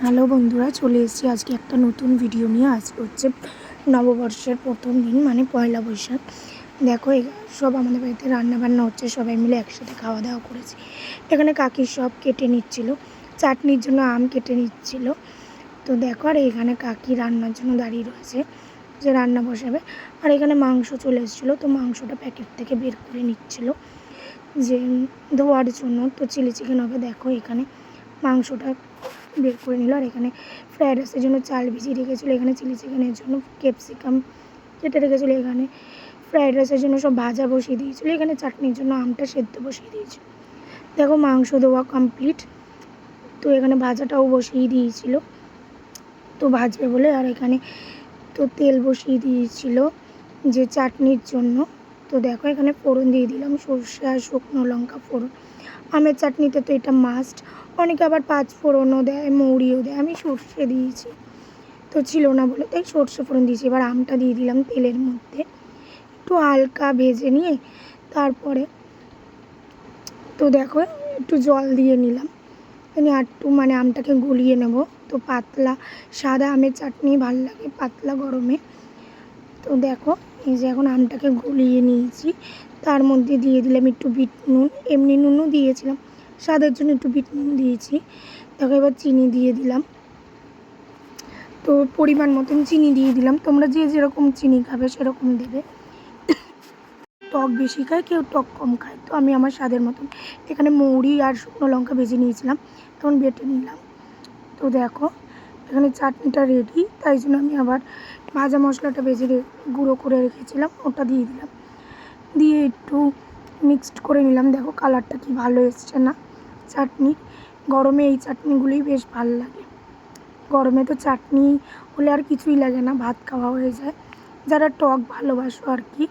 Hello বন্ধুরা, চলে এসেছি আজকে একটা নতুন ভিডিও নিয়ে। আজকে হচ্ছে নববর্ষের প্রথম দিন, মানে পয়লা বৈশাখ। দেখো সব আমাদের বাড়িতে রান্নাবান্না হচ্ছে, সবাই মিলে একসাথে খাওয়া দাওয়া করেছি। এখানে কাকি সব কেটে নিচ্ছিল, চাটনির জন্য আম কেটে নিচ্ছিল। তো দেখো, আর এখানে কাকি রান্নার জন্য দাঁড়িয়ে রয়েছে, যে রান্না বসাবে। আর এখানে মাংস চলে এসেছিলো, তো মাংসটা প্যাকেট থেকে বের করে নিচ্ছিল যে ধোয়ার জন্য। তো চিলি চিকেন হবে। দেখো এখানে মাংসটা বের করে নিল। আর এখানে ফ্রায়েড রাইসের জন্য চাল ভিজিয়ে রেখেছিলো, এখানে চিলি চিকেনের জন্য ক্যাপসিকাম কেটে রেখেছিলো, এখানে ফ্রায়েড রাইসের জন্য সব ভাজা বসিয়ে দিয়েছিলো, এখানে চাটনির জন্য আমটা সেদ্ধ বসিয়ে দিয়েছিল। দেখো মাংস দেওয়া কমপ্লিট। তো এখানে ভাজাটাও বসিয়ে দিয়েছিল, তো ভাজবে বলে। আর এখানে তো তেল বসিয়ে দিয়েছিল যে চাটনির জন্য। তো দেখো এখানে ফোড়ন দিয়ে দিলাম, সর্ষে আর শুকনো লঙ্কা ফোড়ন। আমের চাটনিতে তো এটা মাস্ট। অনেকে আবার 5 ফোড়নও দেয়, মৌরিও দেয়। আমি সর্ষে দিয়েছি, তো ছিল না বলে তাই সর্ষে ফোড়ন দিয়েছি। এবার আমটা দিয়ে দিলাম তেলের মধ্যে, একটু হালকা ভেজে নিয়ে তারপরে তো দেখো একটু জল দিয়ে নিলাম, আর একটু মানে আমটাকে গলিয়ে নেব। তো পাতলা সাদা আমের চাটনি ভালো লাগে পাতলা গরমে। তো দেখো এই যে এখন আমটাকে গলিয়ে নিয়েছি, তার মধ্যে দিয়ে দিলাম একটু বিট নুন। এমনি নুনও দিয়েছিলাম, স্বাদের জন্য একটু বিট নুন দিয়েছি। দেখো এবার চিনি দিয়ে দিলাম, তো পরিমাণ মতন চিনি দিয়ে দিলাম। তোমরা যে যেরকম চিনি খাবে সেরকম দেবে। টক বেশি খায়, কেউ টক কম খায়, তো আমি আমার স্বাদের মতন। এখানে মৌরি আর শুকনো লঙ্কা ভেজে নিয়েছিলাম, তখন বেটে নিলাম। তো দেখো এখানে চাটনিটা রেডি, তাই জন্য আমি আবার ভাজা মশলাটা ভেজে গুঁড়ো করে রেখেছিলাম, ওটা দিয়ে দিলাম। দিয়ে একটু মিক্সড করে নিলাম। দেখো কালারটা কি ভালো এসছে না চাটনি। গরমে এই চাটনিগুলোই বেশ ভালো লাগে। গরমে তো চাটনি হলে আর কিছুই লাগে না, ভাত খাওয়া হয়ে যায়, যারা টক ভালোবাসো আর কি।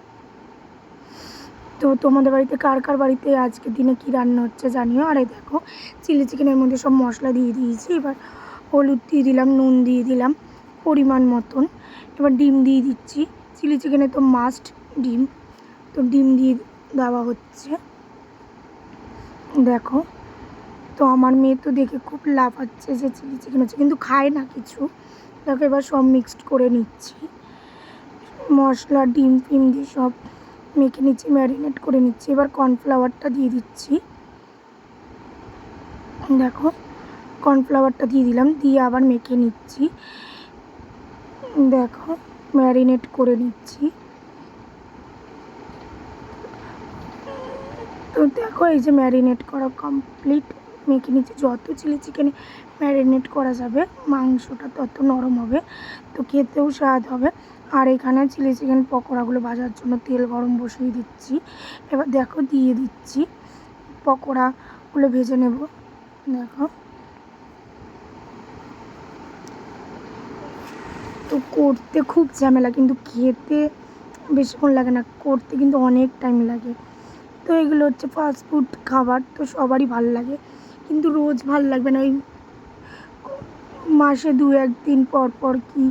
তো তোমাদের বাড়িতে কার কার বাড়িতে আজকের দিনে কী রান্না হচ্ছে জানিও। আর এই দেখো চিলি চিকেনের মধ্যে সব মশলা দিয়ে দিয়েছি। এবার হলুদ দিয়ে দিলাম, নুন দিয়ে দিলাম পরিমাণ মতন। এবার ডিম দিয়ে দিচ্ছি, চিলি চিকেনে তো মাস্ট ডিম। তো ডিম দিয়ে দেওয়া হচ্ছে। দেখো তো আমার মেয়ে তো দেখে খুব লাফাচ্ছে যে চিলি চিকেন হচ্ছে, কিন্তু খায় না কিছু। দেখো এবার সব মিক্সড করে নিচ্ছি, মশলা ডিম ফিম দিয়ে সব মেখে নিচ্ছি, ম্যারিনেট করে নিচ্ছি। এবার কর্নফ্লাওয়ারটা দিয়ে দিচ্ছি। দেখো কর্নফ্লাওয়ারটা দিয়ে দিলাম, দিয়ে আবার মেখে নিচ্ছি। দেখো ম্যারিনেট করে নিচ্ছি। তো দেখো এই যে ম্যারিনেট করা কমপ্লিট, মেখে নিচ্ছি। যত চিলি চিকেনে ম্যারিনেট করা যাবে মাংসটা তত নরম হবে, তো খেতেও স্বাদ হবে। আর এখানে চিলি চিকেন পকোড়াগুলো ভাজার জন্য তেল গরম বসিয়ে দিচ্ছি। এবার দেখো দিয়ে দিচ্ছি, পকোড়াগুলো ভেজে নেব। দেখো তো করতে খুব ঝামেলা, কিন্তু খেতে বেশিক্ষণ লাগে না, করতে কিন্তু অনেক টাইম লাগে। তো এগুলো হচ্ছে ফাস্টফুড খাবার, তো সবারই ভালো লাগে, কিন্তু রোজ ভালো লাগবে না। ওই মাসে 2-1 দিন পর পর, কি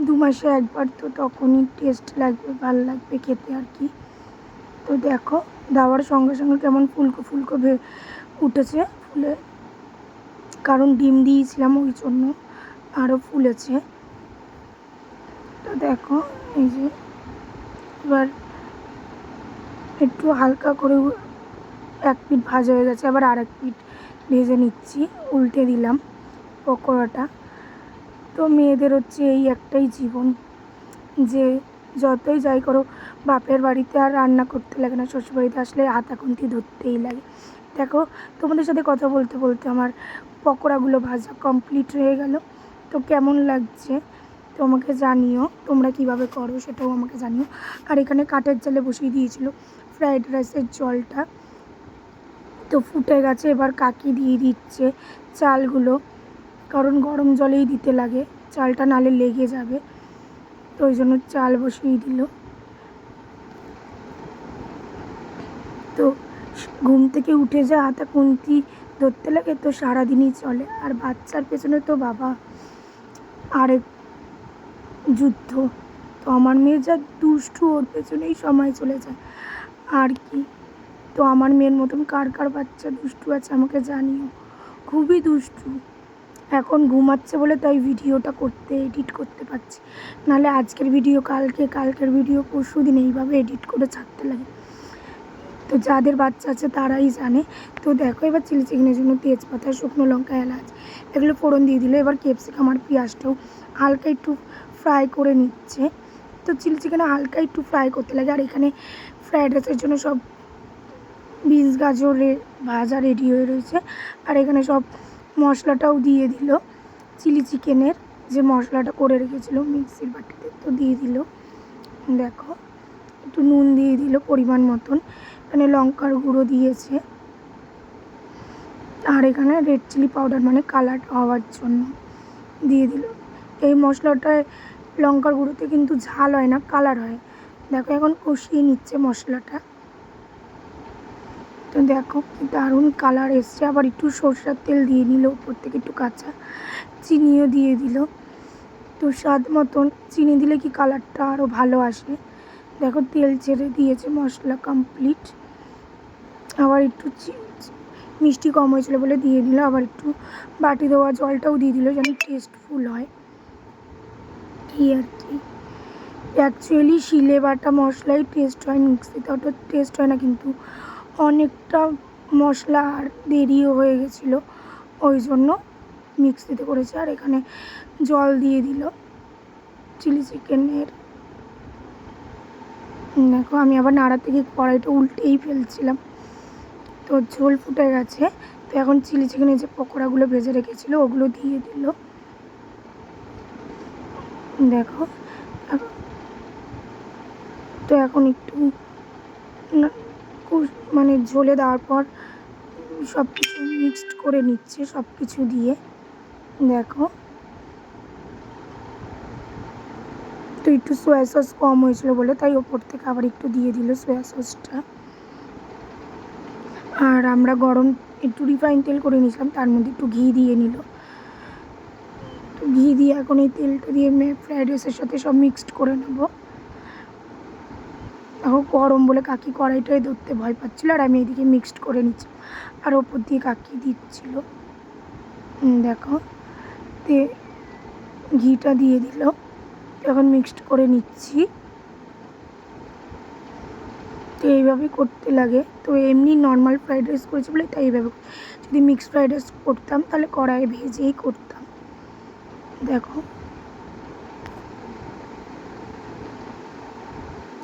2 মাসে একবার, তো তখনই টেস্ট লাগবে, ভালো লাগবে খেতে আর কি। তো দেখো দেওয়ার সঙ্গে সঙ্গে কেমন ফুলকো ফুলকো উঠেছে, ফুলে, কারণ ডিম দিয়েছিলাম ওই জন্য আরও ফুলেছে। তো দেখো এই যে এবার একটু হালকা করে এক পিঠ ভাজা হয়ে গেছে, আবার আর এক পিঠ ভেজে নিচ্ছি, উল্টে দিলাম পকোড়াটা। তো মেয়েদের হচ্ছে এই একটাই জীবন, যে যতই যাই করো বাপের বাড়িতে আর রান্না করতে লাগে না, শ্বশুরবাড়িতে আসলে হাতা খুন্তি ধরতেই লাগে। দেখো তোমাদের সাথে কথা বলতে বলতে আমার পকোড়াগুলো ভাজা কমপ্লিট হয়ে গেল। তো কেমন লাগছে তোমাকে জানিও, তোমরা কিভাবে করো সেটাও আমাকে জানিও। আর এখানে কাঠের জালে বসিয়ে দিয়েছিল ফ্রায়েড রাইসের জলটা, তো ফুটে গেছে। এবার কাকি দিয়ে দিচ্ছে চালগুলো, কারণ গরম জলেই দিতে লাগে, চালটা নালে লেগে যাবে, তো ওই জন্য চাল বসিয়ে দিল। তো ঘুম থেকে উঠে যা হাতা খুন্তি ধরতে লাগে, তো সারাদিনই চলে। আর বাচ্চার পেছনে তো বাবা আরেক যুদ্ধ। তো আমার মেয়ে যা দুষ্টু, ওর পেছনেই সময় চলে যায় আর কি। তো আমার মেয়ের মতন কার কার বাচ্চা দুষ্টু আছে আমাকে জানিও, খুবই দুষ্টু। এখন ঘুমাচ্ছে বলে তাই ভিডিওটা এডিট করতে পারছি, নাহলে আজকের ভিডিও কালকে, কালকের ভিডিও পরশু দিন, এইভাবে এডিট করে ছাড়তে লাগে। তো যাদের বাচ্চা আছে তারাই জানে। তো দেখো এবার চিলি চিকেনের জন্য তেজপাতা, শুকনো লঙ্কা, এলাচ এগুলো ফোড়ন দিয়ে দিল। এবার ক্যাপসিকাম আর পেঁয়াজটাও হালকা একটু ফ্রাই করে নিচ্ছে। তো চিলি চিকেনে হালকা একটু ফ্রাই করতে লাগে। আর এখানে ফ্রায়েড রাইসের জন্য সব বিনস গাজরে ভাজা রেডি হয়ে রয়েছে। আর এখানে সব মশলাটাও দিয়ে দিল, চিলি চিকেনের যে মশলাটা করে রেখেছিলো মিক্সির বাটিতে, তো দিয়ে দিল। দেখো একটু নুন দিয়ে দিল পরিমাণ মতন, এখানে লঙ্কার গুঁড়ো দিয়েছে, আর এখানে রেড চিলি পাউডার মানে কালার হওয়ার জন্য দিয়ে দিল। এই মশলাটায় লঙ্কার গুঁড়োতে কিন্তু ঝাল হয় না, কালার হয়। দেখো এখন কষিয়ে নিচ্ছে মশলাটা। তো দেখো কি দারুণ কালার এসছে। আবার একটু সরষের তেল দিয়ে নিল উপর থেকে, একটু কাঁচা চিনিও দিয়ে দিল। তো স্বাদ মতন চিনি দিলে কি কালারটা আরও ভালো আসে। দেখো তেল ছেড়ে দিয়েছে, মশলা কমপ্লিট। আবার একটু মিষ্টি কম হয়েছিল বলে দিয়ে দিল, আবার একটু বাটি দেওয়া জলটাও দিয়ে দিল যেন টেস্টফুল হয়, এই আর কি। অ্যাকচুয়ালি শিলে বাটা মশলাই টেস্ট হয়, মিক্সিতে অত টেস্ট হয় না, কিন্তু অনেকটা মশলা আর দেরিও হয়ে গেছিলো, ওই জন্য মিক্সিতে করেছে। আর এখানে জল দিয়ে দিল চিলি চিকেনের। দেখো আমি আবার নাড়া থেকে কড়াইটা উল্টেই ফেলছিলাম, তো ঝোল ফুটে গেছে। তো এখন চিলি চিকেনের যে পকোড়াগুলো ভেজে রেখেছিলো ওগুলো দিয়ে দিল। দেখো তো এখন একটু মানে ঝোলে দেওয়ার পর সব কিছু মিক্সড করে নিচ্ছে সব কিছু দিয়ে। দেখো তো একটু সোয়া সস কম হয়েছিল বলে তাই ওপর থেকে আবার একটু দিয়ে দিল সোয়া সসটা। আর আমরা গরম একটু রিফাইন তেল করে নিয়েছিলাম, তার মধ্যে একটু ঘি দিয়ে নিল। তো ঘি দিয়ে এখন এই তেলটা দিয়ে ফ্রাইড রাইসের সাথে সব মিক্সড করে নেব। এখন গরম বলে কাকি কড়াইটাই ধরতে ভয় পাচ্ছিলো, আর আমি এদিকে মিক্সড করে নিচ্ছি, আর ওপর দিয়ে কাকি দিচ্ছিল। দেখো ঘিটা দিয়ে দিল, এখন মিক্সড করে নিচ্ছি। তো এইভাবে করতে লাগে। তো এমনি নর্মাল ফ্রাইড রাইস করেছি বলে তাই এইভাবে, যদি মিক্সড ফ্রাইড রাইস করতাম তাহলে কড়াইয়ে ভেজেই করতাম। দেখো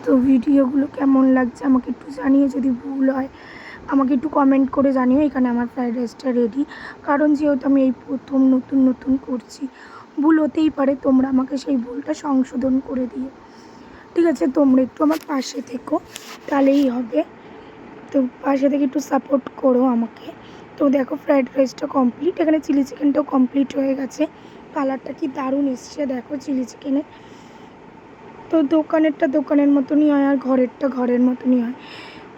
তো ভিডিওগুলো কেমন লাগছে আমাকে একটু জানিও, যদি ভুল হয় আমাকে একটু কমেন্ট করে জানিও। এখানে আমার ফ্রাইড রাইসটা রেডি, কারণ যেহেতু আমি এই প্রথম নতুন করছি, ভুল হতেই পারে, তোমরা আমাকে সেই ভুলটা সংশোধন করে দিও, ঠিক আছে? তোমরা একটু আমার পাশে থেকো, তাহলেই হবে। তো পাশে থেকে একটু সাপোর্ট করো আমাকে। তো দেখো ফ্রাইড রাইসটা কমপ্লিট, এখানে চিলি চিকেনটাও কমপ্লিট হয়ে গেছে। কালারটা কি দারুণ এসছে দেখো চিলি চিকেনের। তো দোকানেরটা দোকানের মতনই হয়, আর ঘরেরটা ঘরের মতনই হয়।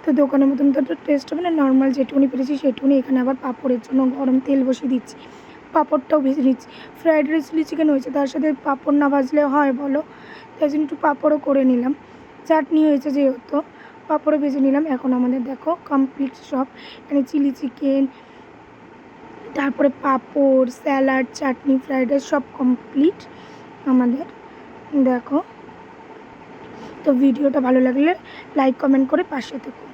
তো দোকানের মতন তো টেস্ট হবে না, নর্মাল যেটুকুনি পেরেছি সেটুকুনি। এখানে আবার পাঁপড়ের জন্য গরম তেল বসিয়ে দিচ্ছি, পাঁপড়টাও ভেজে নিচ্ছি। ফ্রাইড রাইস চিলি চিকেন হয়েছে, তার সাথে পাঁপড় না ভাজলে হয় বলো? তাই জন্য একটু পাঁপড়ও করে নিলাম। চাটনি হয়েছে যেহেতু, পাঁপড়ও ভেজে নিলাম। এখন আমাদের দেখো কমপ্লিট সব, মানে চিলি চিকেন, তারপরে পাঁপড়, স্যালাড, চাটনি, ফ্রাইড রাইস সব কমপ্লিট আমাদের। দেখো তো ভিডিওটা ভালো লাগলে লাইক কমেন্ট করে পাশে থেকো।